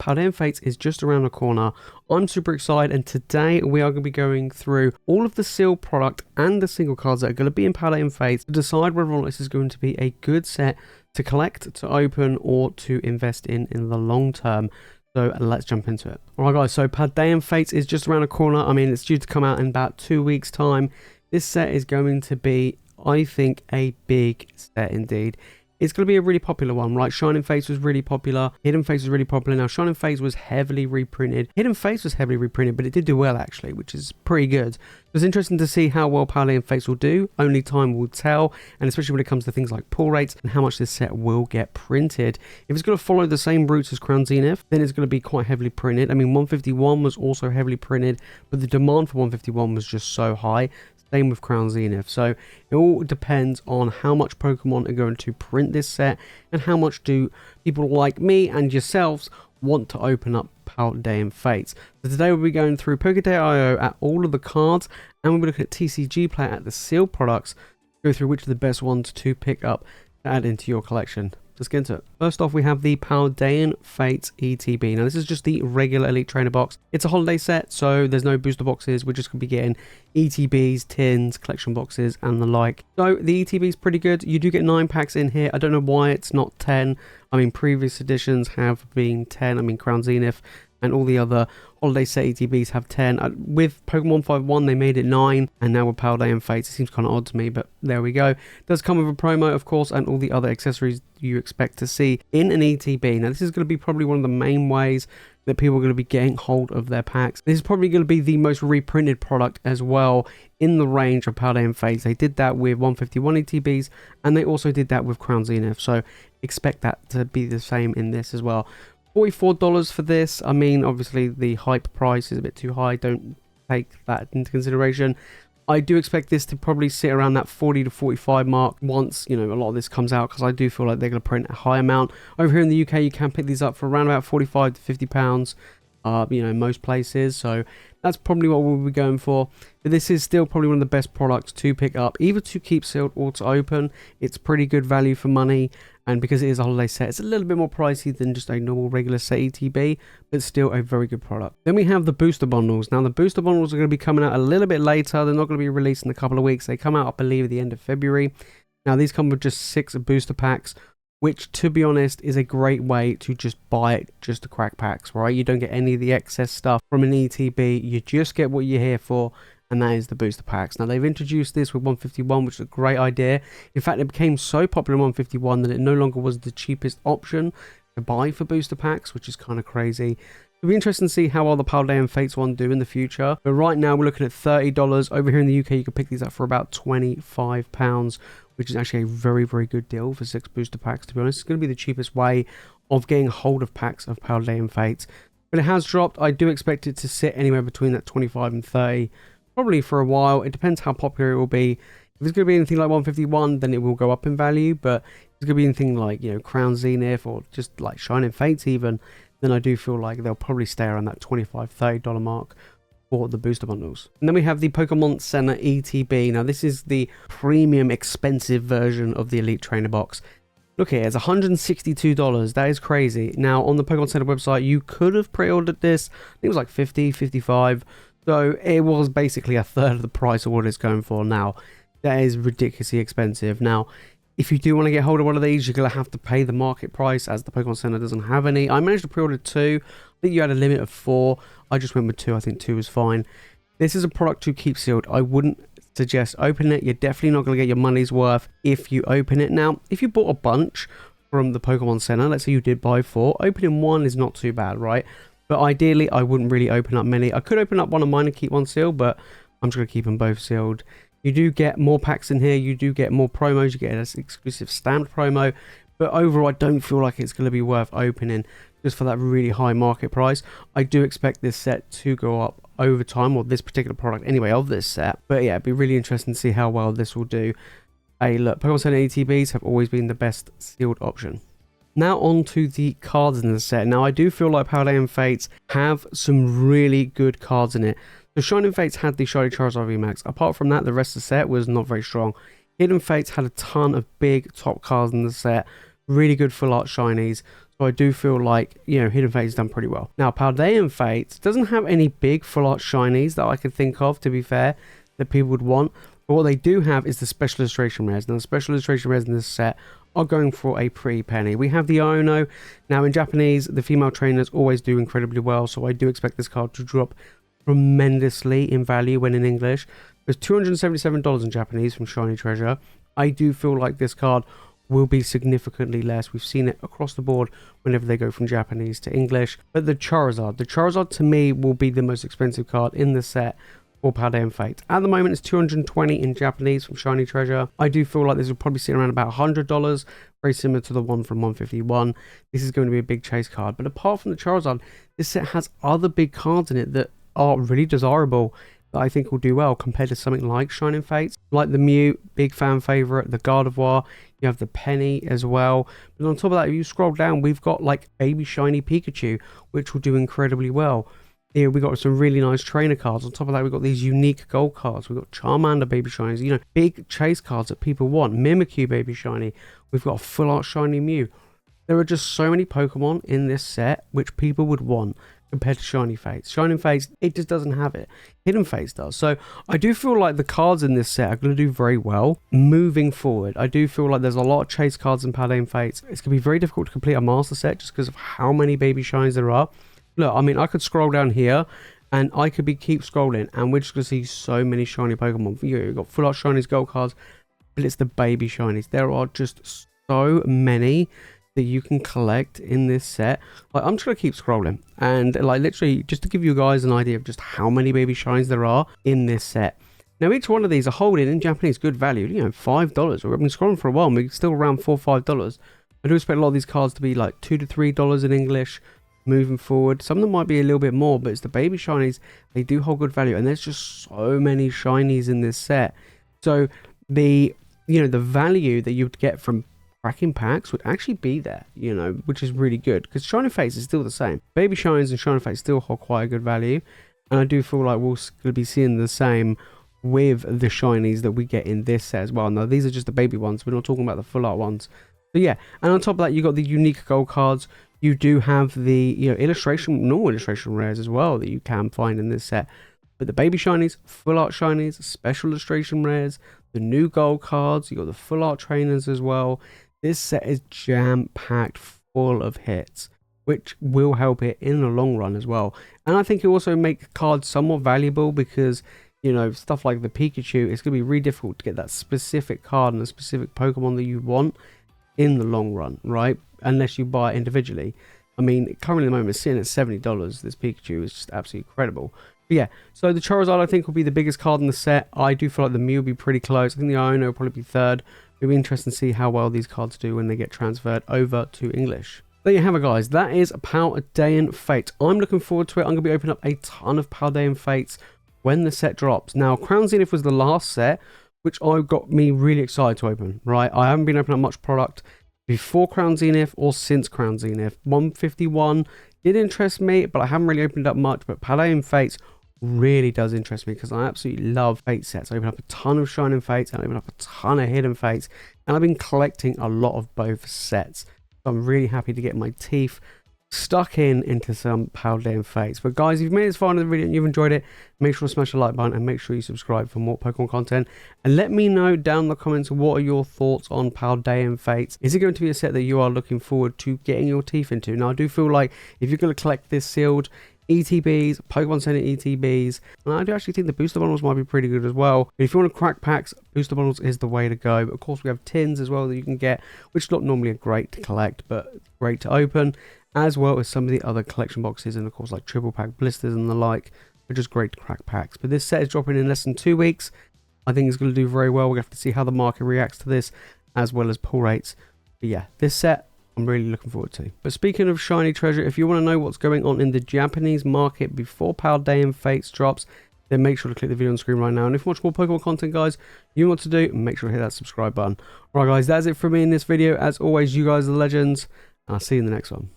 Paldean Fates is just around the corner. I'm super excited, and today we are going to be going through all of the sealed product and the single cards that are going to be in Paldean Fates to decide whether or not this is going to be a good set to collect, to open, or to invest in the long term. So let's jump into it. Alright guys, so Paldean Fates is just around the corner. I mean, it's due to come out in about 2 weeks time. This set is going to be, I think, a big set indeed. It's going to be a really popular one, right? Shining Fates was really popular. Hidden Fates was really popular. Now, Shining Fates was heavily reprinted. Hidden Fates was heavily reprinted, but it did do well, actually, which is pretty good. So it's interesting to see how well Paldean Fates will do. Only time will tell, and especially when it comes to things like pull rates and how much this set will get printed. If it's going to follow the same routes as Crown Zenith, then it's going to be quite heavily printed. I mean, 151 was also heavily printed, but the demand for 151 was just so high. Same with Crown Zenith. So it all depends on how much Pokemon are going to print this set and how much do people like me and yourselves want to open up Paldean Fates. So today we'll be going through Poke.io at all of the cards, and we'll be looking at TCG Player at the sealed products, go through which are the best ones to pick up to add into your collection. Let's get into it. First off, we have the Paldean Fates ETB. Now, this is just the regular Elite Trainer box. It's a holiday set, so there's no booster boxes. We're just going to be getting ETBs, tins, collection boxes, and the like. So, the ETB is pretty good. You do get 9 packs in here. I don't know why it's not 10. I mean, previous editions have been 10. I mean, Crown Zenith and all the other holiday set ETBs have 10. With Pokemon 151, they made it 9, and now with Paldean Fates, it seems kind of odd to me, but there we go. It does come with a promo, of course, and all the other accessories you expect to see in an ETB. Now, this is going to be probably one of the main ways that people are going to be getting hold of their packs. This is probably going to be the most reprinted product as well in the range of Paldean Fates. They did that with 151 ETBs, and they also did that with Crown Zenith, so expect that to be the same in this as well. $44 for this. I mean, obviously the hype price is a bit too high. Don't take that into consideration. I do expect this to probably sit around that 40 to 45 mark once, you know, a lot of this comes out, because I do feel like they're going to print a high amount. Over here in the UK, you can pick these up for around about 45 to 50 pounds, you know, most places. So that's probably what we'll be going for. But this is still probably one of the best products to pick up, either to keep sealed or to open. It's pretty good value for money. And because it is a holiday set, it's a little bit more pricey than just a normal regular set ETB, but still a very good product. Then we have the booster bundles. Now, the booster bundles are going to be coming out a little bit later. They're not going to be released in a couple of weeks. They come out, I believe, at the end of February. Now, these come with just 6 booster packs, which, to be honest, is a great way to just buy it just to crack packs, right? You don't get any of the excess stuff from an ETB. You just get what you're here for, and that is the booster packs. Now, they've introduced this with 151, which is a great idea. In fact, it became so popular in 151 that it no longer was the cheapest option to buy for booster packs, which is kind of crazy. It'll be interesting to see how well the Paldean Fates one do in the future. But right now, we're looking at $30. Over here in the UK, you can pick these up for about £25, which is actually a very, very good deal for 6 booster packs, to be honest. It's going to be the cheapest way of getting hold of packs of Paldean Fates. But it has dropped. I do expect it to sit anywhere between that 25 and 30. Probably for a while. It depends how popular it will be. If it's going to be anything like 151, then it will go up in value. But if it's going to be anything like, you know, Crown Zenith or just like Shining Fates even, then I do feel like they'll probably stay around that $25, $30 mark for the booster bundles. And then we have the Pokemon Center ETB. Now, this is the premium expensive version of the Elite Trainer box. Look here, it's $162. That is crazy. Now, on the Pokemon Center website, you could have pre-ordered this. I think it was like $50, $55. So it was basically a third of the price of what it's going for now. That is ridiculously expensive. Now, if you do want to get hold of one of these, you're going to have to pay the market price, as the Pokemon Center doesn't have any. I managed to pre-order 2. I think you had a limit of 4. I just went with 2. I think 2 was fine. This is a product to keep sealed. I wouldn't suggest opening it. You're definitely not going to get your money's worth if you open it. Now, if you bought a bunch from the Pokemon Center, let's say you did buy 4, opening 1 is not too bad, right? But ideally, I wouldn't really open up many. I could open up one of mine and keep one sealed, but I'm just going to keep them both sealed. You do get more packs in here. You do get more promos. You get an exclusive stamped promo. But overall, I don't feel like it's going to be worth opening just for that really high market price. I do expect this set to go up over time, or this particular product anyway of this set. But yeah, it'd be really interesting to see how well this will do. Hey, look, Pokemon Center ETBs have always been the best sealed option. Now on to the cards in the set. Now, I do feel like Paldean Fates have some really good cards in it. So Shining Fates had the Shiny Charizard VMAX. Apart from that, the rest of the set was not very strong. Hidden Fates had a ton of big top cards in the set. Really good full art shinies. So So I do feel like, you know, Hidden Fates has done pretty well. Now, Paldean Fates doesn't have any big full art shinies that I could think of, to be fair, that people would want. But what they do have is the special illustration rares. Now, the special illustration rares in this set are going for a pretty penny. We have the Iono. Now, in Japanese, the female trainers always do incredibly well. So I do expect this card to drop tremendously in value when in English. There's $277 in Japanese from Shiny Treasure. I do feel like this card will be significantly less. We've seen it across the board whenever they go from Japanese to English. But the Charizard to me will be the most expensive card in the set for Paldean Fate. At the moment, it's $220 in Japanese from Shiny Treasure. I do feel like this will probably sit around about $100, very similar to the one from 151. This is going to be a big chase card. But apart from the Charizard, this set has other big cards in it that are really desirable, that I think will do well compared to something like Shining Fates. Like the Mew, big fan favorite, the Gardevoir, you have the Penny as well. But on top of that, if you scroll down, we've got like Baby Shiny Pikachu, which will do incredibly well. Here we got some really nice trainer cards. On top of that, we've got these unique gold cards. We've got Charmander Baby Shinies, you know, big chase cards that people want. Mimikyu Baby Shiny. We've got a full art Shiny Mew. There are just so many Pokemon in this set which people would want compared to Shiny Fates. Shining Fates, it just doesn't have it. Hidden Fates does. So I do feel like the cards in this set are going to do very well moving forward. I do feel like there's a lot of chase cards in Paldean Fates. It's going to be very difficult to complete a master set just because of how many Baby Shines there are. Look, I mean, I could scroll down here and I could keep scrolling and we're just going to see so many shiny Pokemon. You've got full art shinies, gold cards, but it's the Baby Shinies. There are just so many that you can collect in this set. Like, I'm just gonna keep scrolling and like literally just to give you guys an idea of just how many Baby Shines there are in this set. Now each one of these are holding in Japanese good value, you know, $5. We've been scrolling for a while and we're still around $4 or $5. I do expect a lot of these cards to be like $2 to $3 in English moving forward. Some of them might be a little bit more, but it's the Baby Shinies, they do hold good value, and there's just so many shinies in this set. So the, you know, the value that you'd get from cracking packs would actually be there, you know, which is really good because Shining Fates is still the same. Baby Shines and Shining Fates still hold quite a good value, and I do feel like we're going to be seeing the same with the shinies that we get in this set as well. Now these are just the baby ones, we're not talking about the full art ones. So yeah, and on top of that, you got the unique gold cards. You do have the, you know, normal illustration rares as well that you can find in this set. But the Baby Shinies, full art shinies, special illustration rares, the new gold cards, you got the full art trainers as well. This set is jam-packed full of hits, which will help it in the long run as well. And I think it also makes cards somewhat valuable because, you know, stuff like the Pikachu, it's going to be really difficult to get that specific card and a specific Pokemon that you want in the long run, right? Unless you buy it individually. I mean, currently at the moment it's sitting at $70. This Pikachu is just absolutely incredible. But yeah, so the Charizard I think will be the biggest card in the set. I do feel like the Mew will be pretty close. I think the Iono will probably be third. It'll be interesting to see how well these cards do when they get transferred over to English. There you have it, guys. That is Paldean Fates. I'm looking forward to it. I'm going to be opening up a ton of Paldean Fates when the set drops. Now, Crown Zenith was the last set, which got me really excited to open, right? I haven't been opening up much product before Crown Zenith or since Crown Zenith. 151 did interest me, but I haven't really opened up much. But Paldean Fates really does interest me because I absolutely love Fate sets. I open up a ton of Shining Fates, I open up a ton of Hidden Fates, and I've been collecting a lot of both sets. So I'm really happy to get my teeth stuck into some Paldean Fates. But guys, if you've made it this far in the video and you've enjoyed it, make sure to smash the like button and make sure you subscribe for more Pokemon content. And let me know down in the comments, what are your thoughts on Paldean Fates? Is it going to be a set that you are looking forward to getting your teeth into? Now, I do feel like if you're going to collect this sealed ETBs, Pokemon Center ETBs, and I do actually think the booster bundles might be pretty good as well. But if you want to crack packs, booster bundles is the way to go. But of course, we have tins as well that you can get, which not normally are great to collect, but great to open, as well as some of the other collection boxes, and of course like triple pack blisters and the like, are just great to crack packs. But this set is dropping in less than 2 weeks. I think it's going to do very well. We're going to have to see how the market reacts to this, as well as pull rates. But yeah, this set I'm really looking forward to. But speaking of shiny treasure, if you want to know what's going on in the Japanese market before Paldean Fates drops, then make sure to click the video on the screen right now. And if you want more Pokemon content, guys, you know what to do, make sure to hit that subscribe button. Alright guys, that's it from me in this video. As always, you guys are legends, and I'll see you in the next one.